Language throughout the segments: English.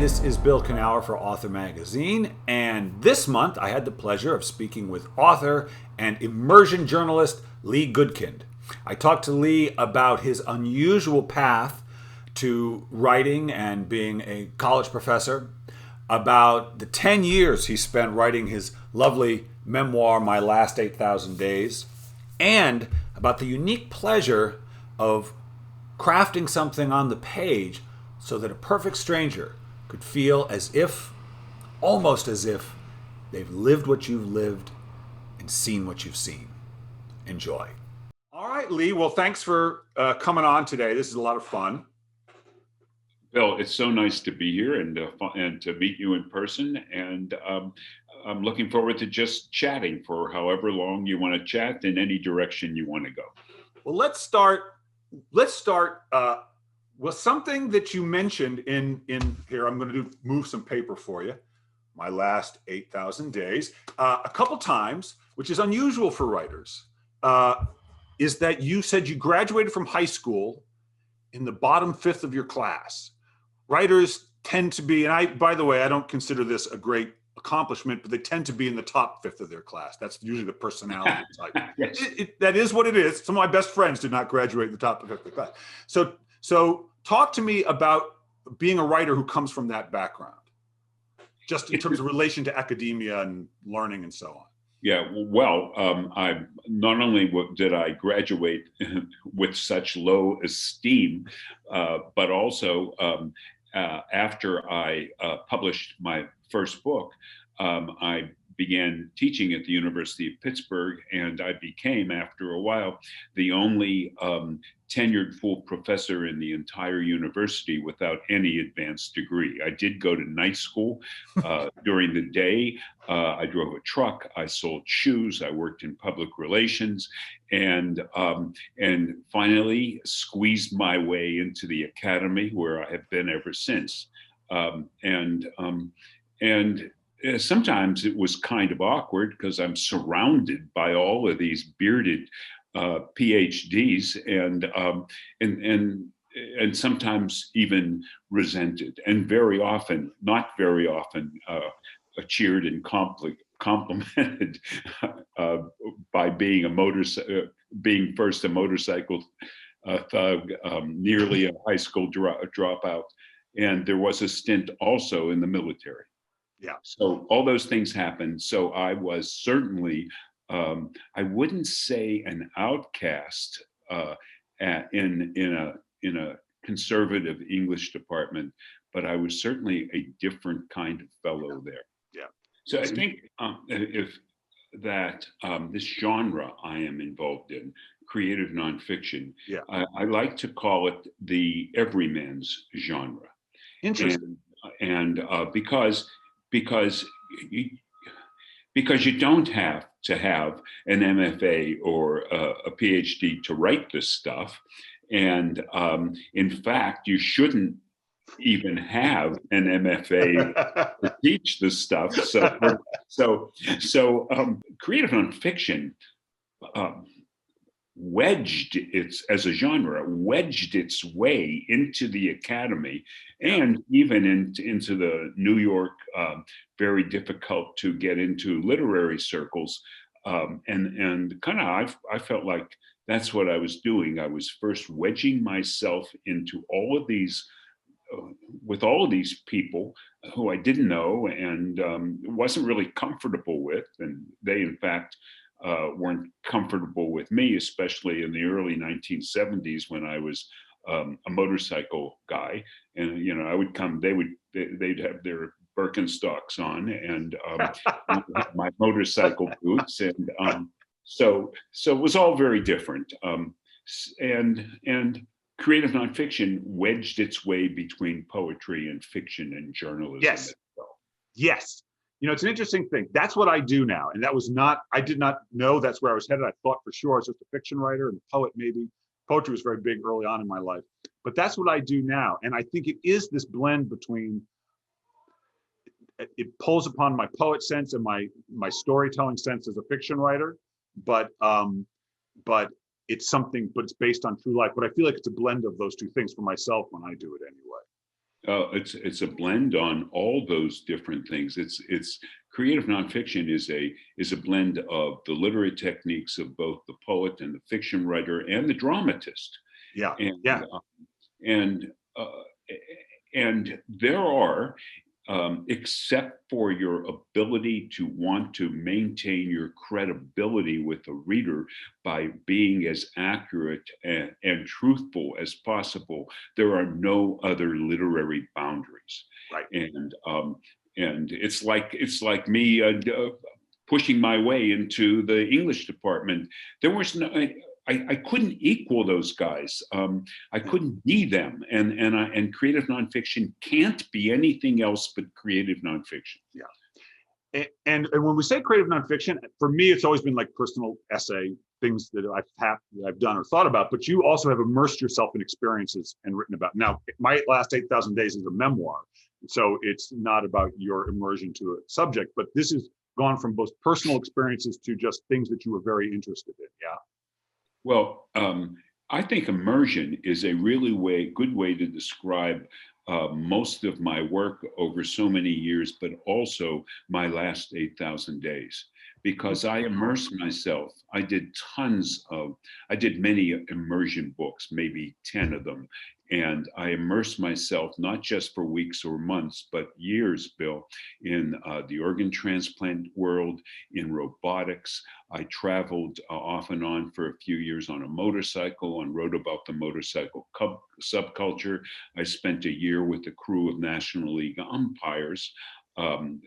this is Bill Kenower for Author Magazine, and this month I had the pleasure of speaking with author and Immersion journalist Lee Gutkind. I talked to Lee about his unusual path to writing and being a college professor, about the 10 years he spent writing his lovely memoir, My Last 8,000 Days, and about the unique pleasure of crafting something on the page so that a perfect stranger could feel as if, almost as if, they've lived what you've lived and seen what you've seen. Enjoy. All right, Lee. Well, thanks for coming on today. This is a lot of fun. Bill, it's so nice to be here and to meet you in person. And I'm looking forward to just chatting for however long you want to chat in any direction you want to go. Well, let's start with something that you mentioned in here. I'm going to move some paper for you. My Last 8,000 Days, a couple times, which is unusual for writers, is that you said you graduated from high school in the bottom fifth of your class. Writers tend to be, and by the way, I don't consider this a great accomplishment, but they tend to be in the top fifth of their class. That's usually the personality type. Yes. That is what it is. Some of my best friends did not graduate in the top fifth of their class. So talk to me about being a writer who comes from that background, just in terms of relation to academia and learning and so on. Yeah, well, I not only did I graduate with such low esteem, but also after I published my first book, I began teaching at the University of Pittsburgh, and I became, after a while, the only tenured full professor in the entire university without any advanced degree. I did go to night school during the day. I drove a truck. I sold shoes. I worked in public relations, and finally squeezed my way into the academy, where I have been ever since. Sometimes it was kind of awkward because I'm surrounded by all of these bearded PhDs, and sometimes even resented, and very often, not very often, cheered and complimented by being first a motorcycle thug, nearly a high school dropout, and there was a stint also in the military. Yeah. So all those things happened. So I was certainly, I wouldn't say an outcast in a conservative English department, but I was certainly a different kind of fellow there. Yeah. So I think if that this genre I am involved in, creative nonfiction, yeah, I like to call it the everyman's genre. Interesting. And because you don't have to have an MFA or a PhD to write this stuff. And in fact, you shouldn't even have an MFA to teach this stuff. So creative nonfiction wedged its way into the academy, and even into the New York, very difficult to get into literary circles. And kind of, I felt like that's what I was doing. I was first wedging myself into all of these, with all of these people who I didn't know and wasn't really comfortable with. And they, in fact, weren't comfortable with me, especially in the early 1970s when I was a motorcycle guy. And I would come, they'd have their Birkenstocks on and my motorcycle boots, and so it was all very different. And creative nonfiction wedged its way between poetry and fiction and journalism. Yes. Yes. It's an interesting thing. That's what I do now. And I did not know that's where I was headed. I thought for sure I was just a fiction writer and a poet, maybe. Poetry was very big early on in my life. But that's what I do now. And I think it is this blend between, it pulls upon my poet sense and my storytelling sense as a fiction writer, but it's based on true life. But I feel like it's a blend of those two things for myself when I do it anyway. It's a blend on all those different things. It's creative nonfiction is a blend of the literary techniques of both the poet and the fiction writer and the dramatist. Yeah, And yeah, and uh, and there are, except for your ability to want to maintain your credibility with the reader by being as accurate and truthful as possible, there are no other literary boundaries. right. And it's like me pushing my way into the English department. There was no. I couldn't equal those guys. I couldn't be them, and creative nonfiction can't be anything else but creative nonfiction. Yeah. And when we say creative nonfiction, for me, it's always been like personal essay, things that I've done or thought about. But you also have immersed yourself in experiences and written about. Now, my last 8,000 days is a memoir, so it's not about your immersion to a subject. But this has gone from both personal experiences to just things that you were very interested in. Yeah. Well, I think immersion is a really good way to describe most of my work over so many years, but also my last 8,000 days, because I immersed myself. I did many immersion books, maybe 10 of them. And I immersed myself not just for weeks or months, but years, Bill, in the organ transplant world, in robotics. I traveled off and on for a few years on a motorcycle and wrote about the motorcycle subculture. I spent a year with the crew of National League umpires,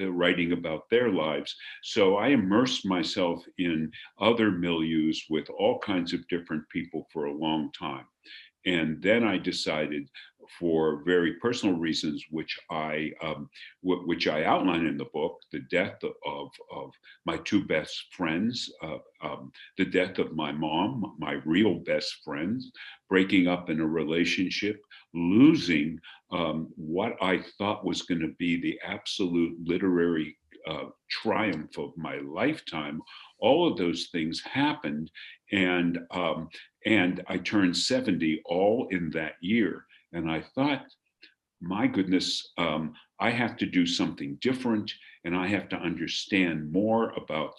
writing about their lives. So I immersed myself in other milieus with all kinds of different people for a long time. And then I decided, for very personal reasons, which I outline in the book, the death of my two best friends, the death of my mom, my real best friends, breaking up in a relationship, losing what I thought was going to be the absolute literary triumph of my lifetime. All of those things happened, and I turned 70 all in that year. And I thought, my goodness, I have to do something different, and I have to understand more about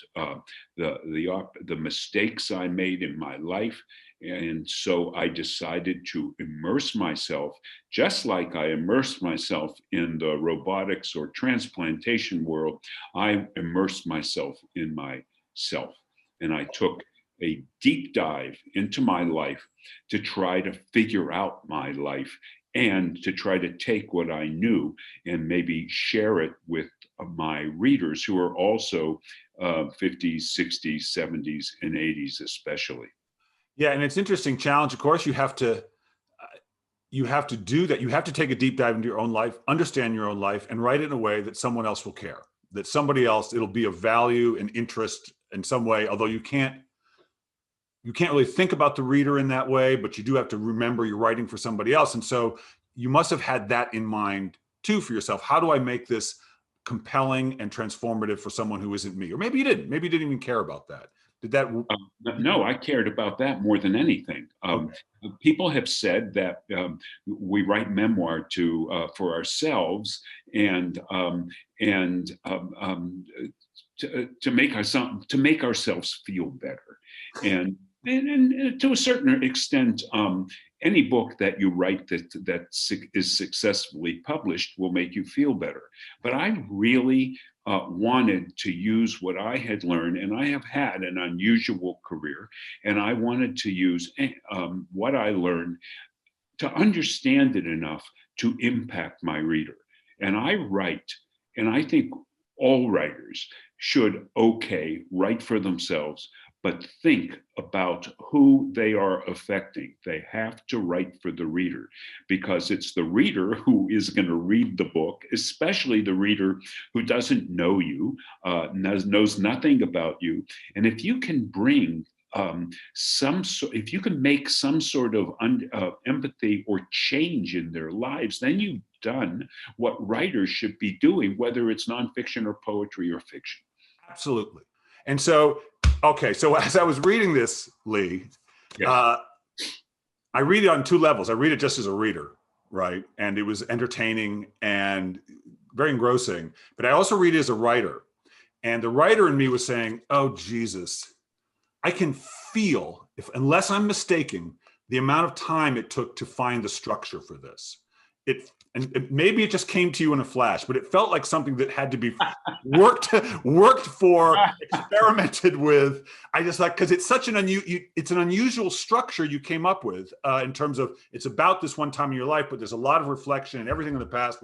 the mistakes I made in my life. And so I decided to immerse myself, just like I immersed myself in the robotics or transplantation world. I immersed myself in myself, and I took a deep dive into my life to try to figure out my life and to try to take what I knew and maybe share it with my readers, who are also 50s, 60s, 70s, and 80s especially. Yeah, and it's an interesting challenge. Of course, you have to do that. You have to take a deep dive into your own life, understand your own life, and write it in a way that someone else will care. That somebody else, it'll be of value and interest in some way. Although you can't really think about the reader in that way, but you do have to remember you're writing for somebody else. And so you must have had that in mind too for yourself. How do I make this compelling and transformative for someone who isn't me? Or maybe you didn't. Maybe you didn't even care about that. Did that? No, I cared about that more than anything. Okay. People have said that we write memoir for ourselves and to make ourselves feel better, and to a certain extent, any book that you write that is successfully published will make you feel better. But I really wanted to use what I had learned, and I have had an unusual career, and I wanted to use what I learned to understand it enough to impact my reader. And I write, and I think all writers should write for themselves, but think about who they are affecting. They have to write for the reader, because it's the reader who is going to read the book, especially the reader who doesn't know you, knows nothing about you. And if you can bring if you can make some sort of empathy or change in their lives, then you've done what writers should be doing, whether it's nonfiction or poetry or fiction. Absolutely. And so, okay, so as I was reading this, Lee, Yeah. I read it on two levels. I read it just as a reader, right? And it was entertaining and very engrossing. But I also read it as a writer. And the writer in me was saying, oh, Jesus, I can feel, if unless I'm mistaken, the amount of time it took to find the structure for this. Maybe it just came to you in a flash, but it felt like something that had to be worked for, experimented with. I just like, because it's such an unusual structure you came up with in terms of it's about this one time in your life, but there's a lot of reflection, and everything in the past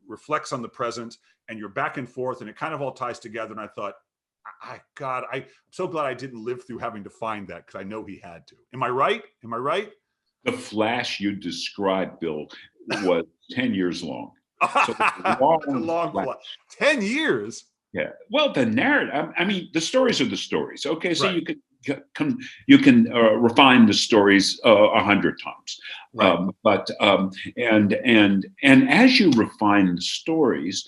reflects on the present, and you're back and forth, and it kind of all ties together. And I thought, God, I'm so glad I didn't live through having to find that, because I know he had to. Am I right? Am I right? The flash you described, Bill, was 10 years long. So long flash. 10 years? Yeah. Well, the narrative, I mean, the stories are the stories. Okay. So right. you can refine the stories 100 times. Right. And as you refine the stories,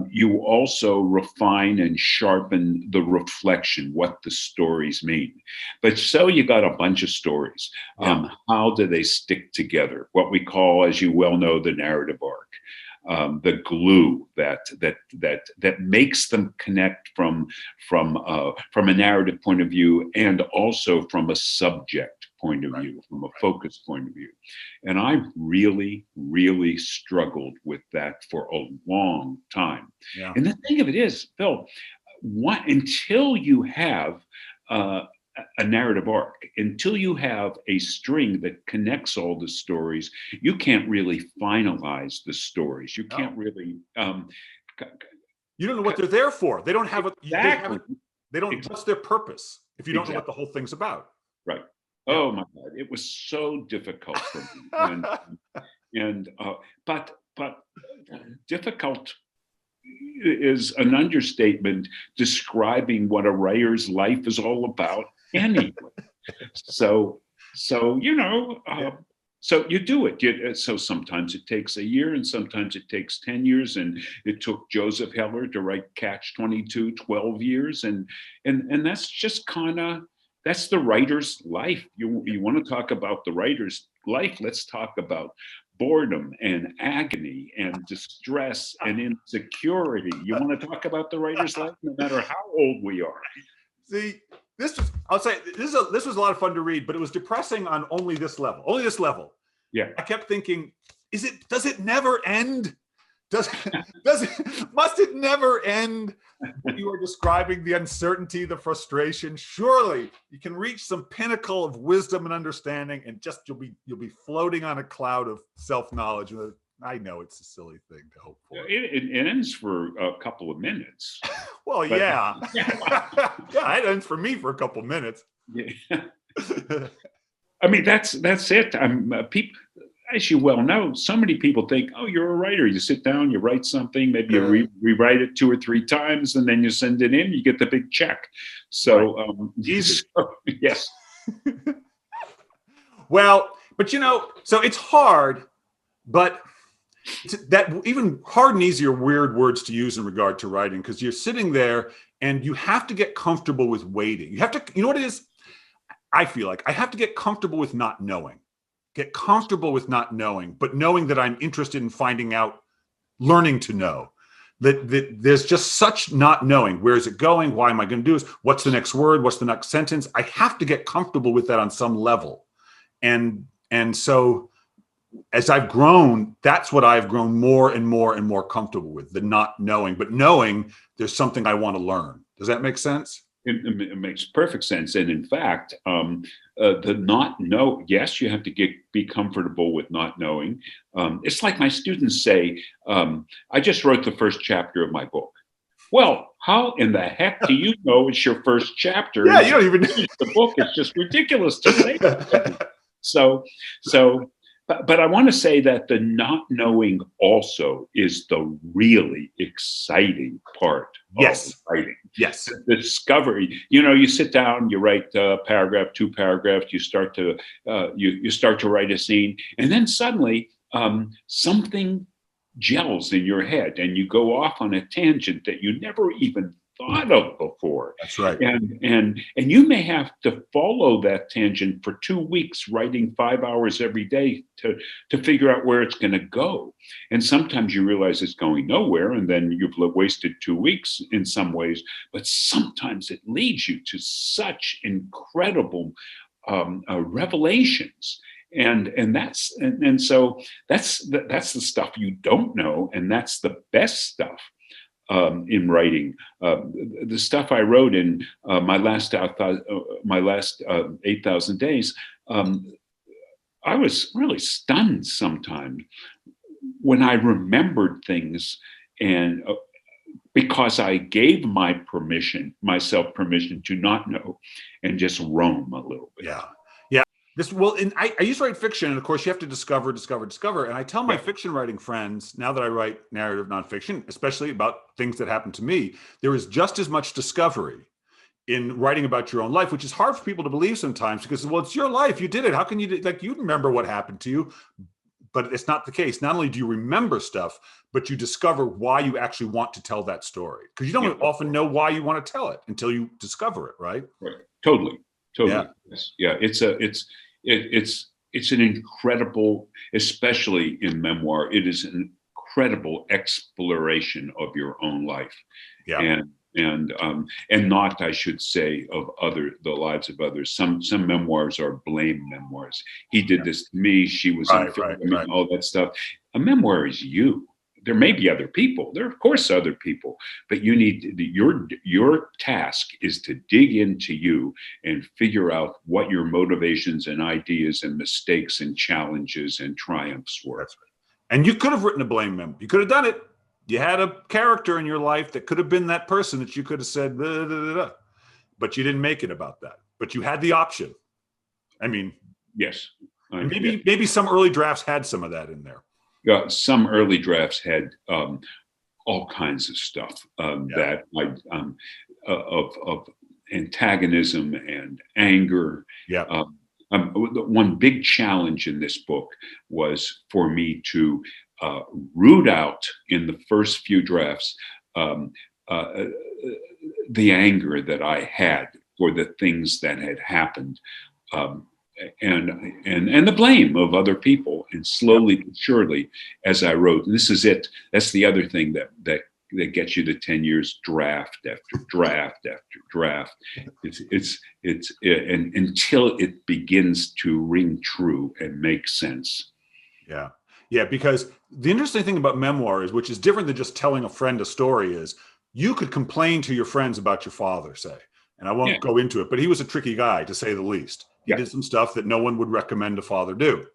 you also refine and sharpen the reflection, what the stories mean. But so you got a bunch of stories. Yeah. How do they stick together? What we call, as you well know, the narrative arc. The glue that makes them connect from a narrative point of view, and also from a subject point of view, from a focus point of view. And I really, really struggled with that for a long time. Yeah. And the thing of it is, Bill, until you have a narrative arc, until you have a string that connects all the stories, you can't really finalize the stories. You can't really. You don't know what they're there for. They don't have a. Exactly. They don't. What's their purpose if you don't know what the whole thing's about? Right. Yeah. Oh my God! It was so difficult for me, but difficult is an understatement describing what a writer's life is all about anyway. So you know, so you do it. So sometimes it takes a year, and sometimes it takes 10 years. And it took Joseph Heller to write Catch-22, 12 years. And that's just that's the writer's life. You want to talk about the writer's life? Let's talk about boredom and agony and distress and insecurity. You want to talk about the writer's life, no matter how old we are. See, this was a lot of fun to read, but it was depressing on only this level. Only this level. Yeah. I kept thinking, does it never end? Must it never end? You are describing the uncertainty, the frustration. Surely you can reach some pinnacle of wisdom and understanding, and just you'll be floating on a cloud of self-knowledge. I know it's a silly thing to hope for. It ends for a couple of minutes. Well, yeah. Yeah, it ends for me for a couple of minutes. Yeah. I mean, that's it. People, as you well know, so many people think, oh, you're a writer. You sit down, you write something, maybe you rewrite it 2 or 3 times, and then you send it in, you get the big check. So, easy. Yes. Well, but so it's hard, but that even hard and easy are weird words to use in regard to writing, because you're sitting there and you have to get comfortable with waiting. You have to, you know what it is? I feel like I have to get comfortable with not knowing. Get comfortable with not knowing, but knowing that I'm interested in finding out, learning to know. That there's just such not knowing. Where is it going? Why am I going to do this? What's the next word? What's the next sentence? I have to get comfortable with that on some level. And so as I've grown, that's what I've grown more and more and more comfortable with, the not knowing, but knowing there's something I want to learn. Does that make sense? It makes perfect sense. And in fact, the not know, yes, you have to be comfortable with not knowing. It's like my students say, I just wrote the first chapter of my book. Well, how in the heck do you know it's your first chapter? Yeah, you don't even the book. It's just ridiculous to say that. But I want to say that the not knowing also is the really exciting part of writing. Yes. The discovery. You sit down, you write a paragraph, 2 paragraphs, you start to write a scene, and then suddenly something gels in your head and you go off on a tangent that you never even thought of before. That's right. And you may have to follow that tangent for 2 weeks, writing 5 hours every day to figure out where it's going to go. And sometimes you realize it's going nowhere, and then you've wasted 2 weeks in some ways. But sometimes it leads you to such incredible revelations. So that's the stuff you don't know, and that's the best stuff in writing. The stuff I wrote in my last 8,000 days, I was really stunned sometimes when I remembered things, and because I gave myself permission to not know and just roam a little bit. Yeah. I used to write fiction, and of course you have to discover. And I tell my fiction writing friends, now that I write narrative nonfiction, especially about things that happen to me, there is just as much discovery in writing about your own life, which is hard for people to believe sometimes because, well, it's your life. You did it. How can you, you remember what happened to you? But it's not the case. Not only do you remember stuff, but you discover why you actually want to tell that story. Because you don't often know why you want to tell it until you discover it, right? Right. Totally. Yeah. It's an incredible, especially in memoir, it is an incredible exploration of your own life. Yeah. And not, I should say, of the lives of others. Some memoirs are blame memoirs. He did this to me. She was unfair to me. All that stuff. A memoir is you. There may be other people. There are, of course, other people, but you need your task is to dig into you and figure out what your motivations and ideas and mistakes and challenges and triumphs were. That's right. And you could have written a blame memo. You could have done it. You had a character in your life that could have been that person that you could have said, blah, blah, blah, blah. But you didn't make it about that. But you had the option. I mean, yes. Maybe some early drafts had some of that in there. Some early drafts had all kinds of stuff that of antagonism and anger. Yeah. One big challenge in this book was for me to root out in the first few drafts the anger that I had for the things that had happened. And the blame of other people, and slowly but surely, as I wrote, and this is it. That's the other thing that gets you to 10 years, draft after draft after draft. And until it begins to ring true and make sense. Yeah, because the interesting thing about memoir is, which is different than just telling a friend a story, is you could complain to your friends about your father, say, and I won't go into it, but he was a tricky guy, to say the least. He did some stuff that no one would recommend a father do.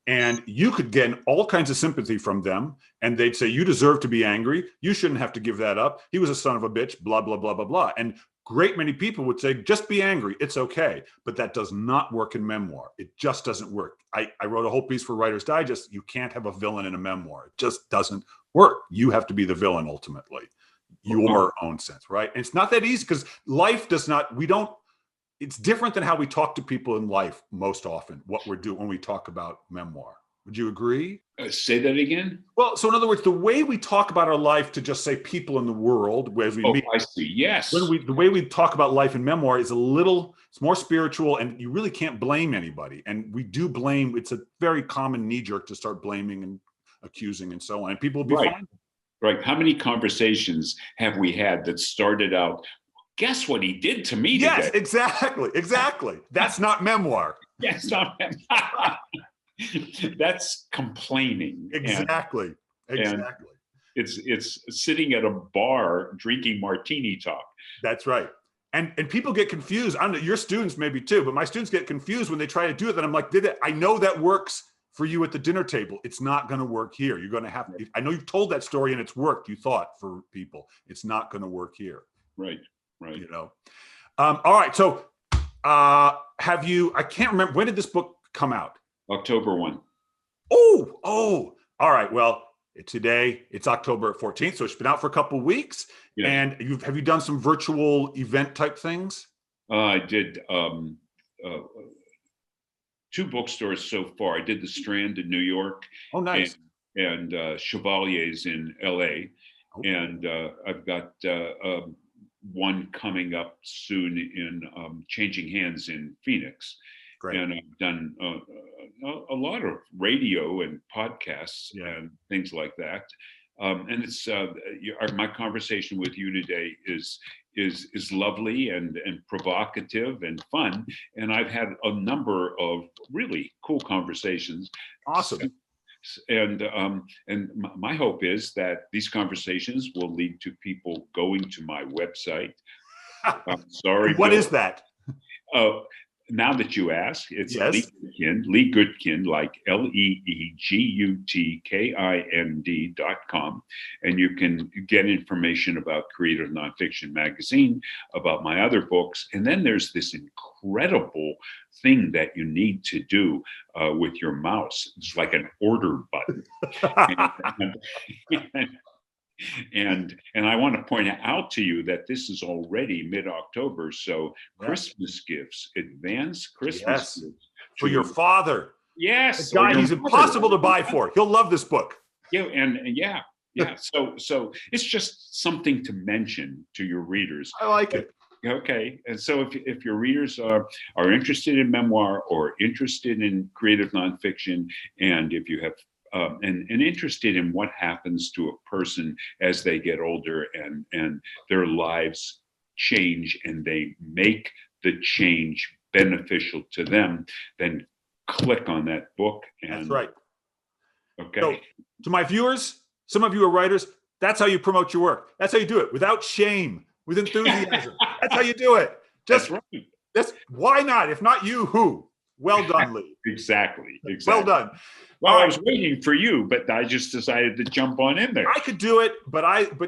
And you could get all kinds of sympathy from them. And they'd say, you deserve to be angry. You shouldn't have to give that up. He was a son of a bitch, blah, blah, blah, blah, blah. And great many people would say, just be angry. It's okay. But that does not work in memoir. It just doesn't work. I wrote a whole piece for Writer's Digest. You can't have a villain in a memoir. It just doesn't work. You have to be the villain ultimately. Your own sense, right? And it's not that easy because life does not, it's different than how we talk to people in life most often, what we're doing when we talk about memoir. Would you agree? Say that again? Well, so in other words, the way we talk about our life to just say people in the world, as we meet. I see, yes. The way we talk about life in memoir is it's more spiritual, and you really can't blame anybody. And we do blame, it's a very common knee jerk to start blaming and accusing and so on. And people will be fine. Right. How many conversations have we had that started out, guess what he did to me today? Yes, exactly. That's not memoir. That's not memoir. That's complaining. Exactly. And it's sitting at a bar drinking martini talk. That's right. And people get confused. I don't know, your students maybe too, but my students get confused when they try to do it. And I'm like, I know that works for you at the dinner table. It's not going to work here. You're going to have, I know you've told that story and it's worked, you thought, for people. It's not going to work here. Right. You know? All right. So I can't remember, when did this book come out? October 1. Oh, all right. Well, today it's October 14th. So it's been out for a couple of weeks. Yeah. And have you done some virtual event type things? I did 2 bookstores so far. I did the Strand in New York. Oh, nice. And Chevalier's in LA. And I've got one coming up soon in changing hands in Phoenix. Great. And I've done a lot of radio and podcasts and things like that. And it's my conversation with you today is lovely and provocative and fun. And I've had a number of really cool conversations. Awesome. And my hope is that these conversations will lead to people going to my website. I'm sorry. What Bill. is that? Now that you ask, it's Yes. Lee Gutkind, like LeeGutkind.com. And you can get information about Creative Nonfiction Magazine, about my other books. And then there's this incredible thing that you need to do with your mouse. It's like an order button. And I want to point out to you that this is already mid-October, so Christmas gifts, advance Christmas gifts for your father. Yes, the guy he's impossible to buy for. He'll love this book. Yeah. So it's just something to mention to your readers. I like it. Okay, and so if your readers are interested in memoir or interested in creative nonfiction, and if you have and interested in what happens to a person as they get older and their lives change and they make the change beneficial to them, then click on that book. And, that's right. Okay. So, to my viewers, some of you are writers, that's how you promote your work. That's how you do it, without shame, with enthusiasm. That's how you do it. That's right. Why not? If not you, who? Well done, Lee. Exactly. Well done. Well, I was waiting for you, but I just decided to jump on in there. I could do it, but I've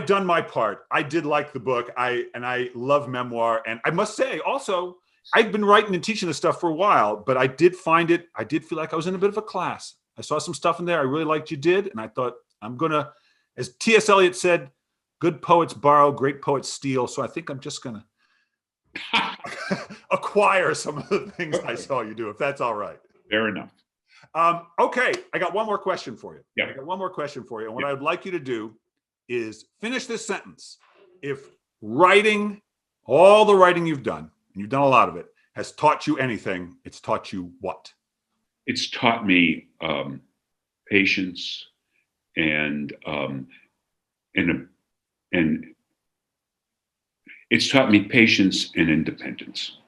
done my part. I did like the book. I love memoir. And I must say also, I've been writing and teaching this stuff for a while, but I did feel like I was in a bit of a class. I saw some stuff in there I really liked you did. And I thought, I'm going to, as T.S. Eliot said, good poets borrow, great poets steal. So I think I'm just going to acquire some of the things I saw you do, if that's all right. Fair enough. Okay, I got one more question for you. Yeah. I got one more question for you. And what I would like you to do is finish this sentence. If writing, all the writing you've done, and you've done a lot of it, has taught you anything, it's taught you what? It's taught me patience and it's taught me patience and independence.